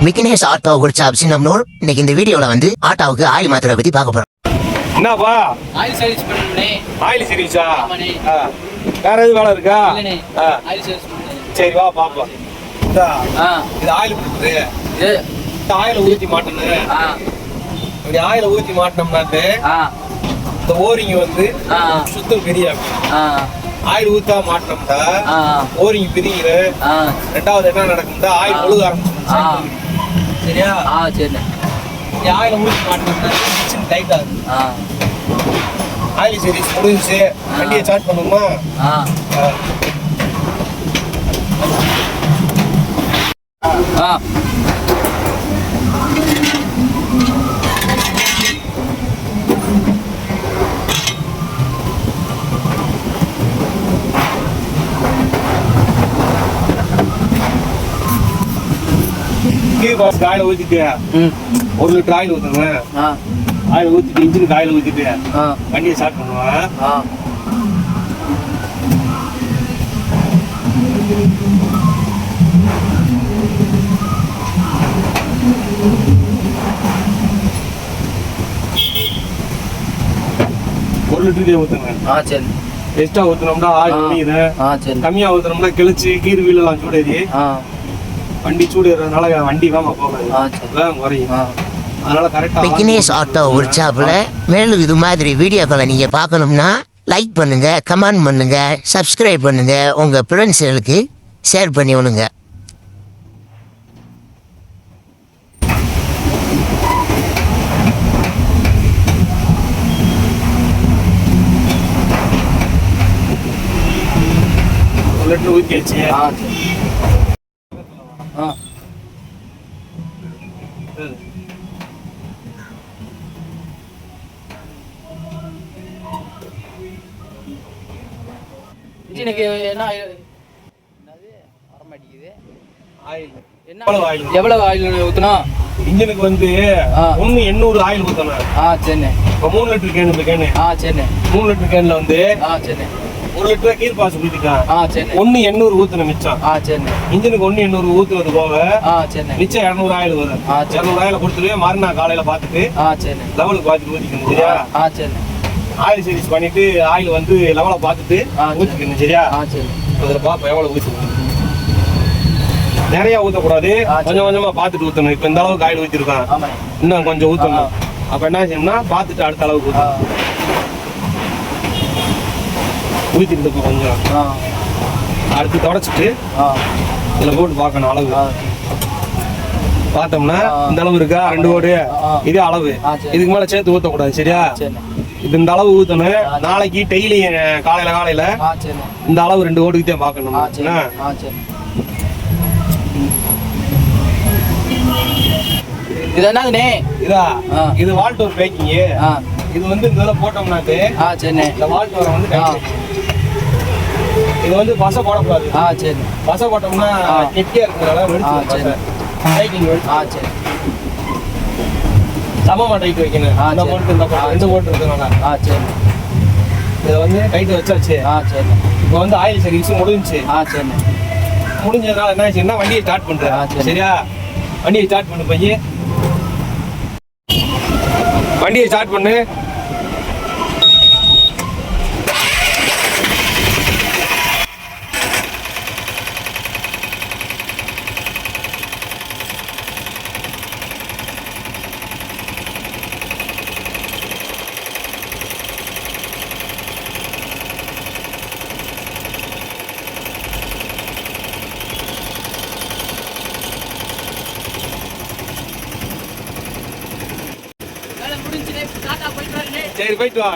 Vignesh auto work shops நம்மளோட இன்னைக்கு இந்த வீடியோல வந்து ஆட்டோவுக்கு ஆயில் மாத்திரை பத்தி பார்க்க போறோம். என்னப்பா ஆயில் சர்வீஸ் பண்ணனே. ஆயில் சர்வீஸா? ஆமாண்ணே. வேற எதுவும் வேலை இருக்கா? இல்லண்ணே. ஆயில் சர்வீஸ் பண்ணனே. சரி வா பாப்போம். இது ஆயில் கொடுக்குது. இது ஆயில ஊத்தி மாட்டணும். இப்படி ஆயில ஊத்தி மாட்டோம்னாட்டு இந்த ஓரிங்க வந்து சுத்தம் பெரிய ஆயில் ஊத்தா மாட்டோம்னா ஓரிங்க பிரிகிற. ரெண்டாவது என்ன நடக்கும்னா ஆயில் ஒழுக ஆரம்பிச்சிடும். சரியா? சரி. ஆயில ஊத்தி மாட்டோம்னா கிச்சன் டைட் ஆகுது. ஆயில் சர்வீஸ் முடிஞ்சிச்சு. வண்டியை ஸ்டார்ட் பண்ணுமா? ஆயில் ஊத்திட்டு 1 லிட்டர் ஆயில் ஊத்துங்க. ஆயில் ஊத்திட்டு இன்ஜினுக்கு ஆயில் ஊத்திட்டு வண்டியை ஸ்டார்ட் பண்ணுவேன். ஒரு லிட்டருக்கே ஊத்துங்க. சரி. எக்ஸ்ட்ரா ஊத்துனோம்னா ஆயில் முடியுது. கம்மியா ஊத்துனோம்னா கிழிச்சு கீர் வீல் எல்லாம் சூடேறி வண்டி சூடு ஏறதுனால வண்டி வேகமா போகாது, வேகம் குறையும். அதனால கரெக்டா விக்னேஷ் ஆட்டோ ஒர்க் ஷாப்ல மேலும் இது மாதிரி வீடியோக்களை நீங்க பார்க்கணும்னா லைக் பண்ணுங்க, கமெண்ட் பண்ணுங்க, சப்ஸ்கிரைப் பண்ணுங்க, உங்க ஃப்ரெண்ட்ஸ்களுக்கு ஷேர் பண்ணி விடுங்க. ஊத்தியாச்சு. இன்ஜினுக்கு என்ன எவ்வளவு ஆயில் ஊத்தணும்? இன்ஜினுக்கு வந்து 800 ஆயில் ஊத்தணும். சரி. இப்போ 3 லிட்டர் கேன் இந்த கேனு. சரி. 3 லிட்டர் கேன்ல வந்து சரி. 1 லிட்டர் கீர் பாஸ் ஊத்திக்கலாம். சரி. 800 ஊத்தணும் மிச்சம். சரி. இன்ஜினுக்கு 800 ஊத்துறது போக சரி. மிச்சம் 200 ஆயில் வரும். 200 ஆயில கொடுத்துட்டு மறுநாள் காலையில பார்த்துட்டு சரி. லெவலுக்கு பார்த்துட்டு ஊத்திக்கணும். சரியா? சரி. ஆயில் சர்வீஸ் பண்ணிட்டு ஆயில் வந்து லெவலை பார்த்துட்டு ஊத்திக்கணும். சரியா? சரி. அதுல பாப்போம் எவ்வளவு ஊத்தி. நிறைய ஊத்தக்கூடாது, கொஞ்சம் கொஞ்சமா பார்த்துட்டு ஊத்தணும். இப்ப இந்த அளவுக்கு ஆயில் ஊத்திருக்கான், இன்னும் கொஞ்சம் ஊத்தணும். அப்ப என்ன செய்யணும்னா பார்த்துட்டு அடுத்த அளவுக்கு ஊத்திட்டு கொஞ்சம் அடுத்து தொடச்சிட்டு இதுல போட்டு பார்க்கணும் அளவு. பார்த்தோம்னா இந்த அளவு இருக்கா, 2 கோடு இதே அளவு. இதுக்கு மேல சேர்த்து ஊத்தக்கூடாது. சரியா? இது இந்த அளவு ஊத்தணும். நாளைக்கு டெய்லி காலையில இந்த அளவு 2 கோடுக்கிட்டே பார்க்கணும். இது என்னதுனே? இதா இது வால்டோர் பேக்கிங். இது வந்து இந்த இதெல்லாம் போட்டோம்னாட்டு இந்த வால்டோரை வந்து இது வந்து பசை போடக்கூடாது. சரி. பசை போட்டோம்னா கெட்டியா இருக்கிறதுனால வெடிச்சு பேக்கிங் சரி. சமமா டைட் வைக்கணும். இந்த போட்டு இந்த போட்டு இருக்கிறதுனால சரி. இதை வந்து டைட் வச்சாச்சு. சரி. இப்போ வந்து ஆயில் சர்வீஸ் முடிஞ்சிச்சு. சரி. முடிஞ்சதுனால என்ன ஆச்சுன்னா வண்டியை ஸ்டார்ட் பண்றேன். சரியா? வண்டியை ஸ்டார்ட் பண்ணு பையன். வண்டியை ஸ்டார்ட் பண்ணு. சரி போயிட்டு வா.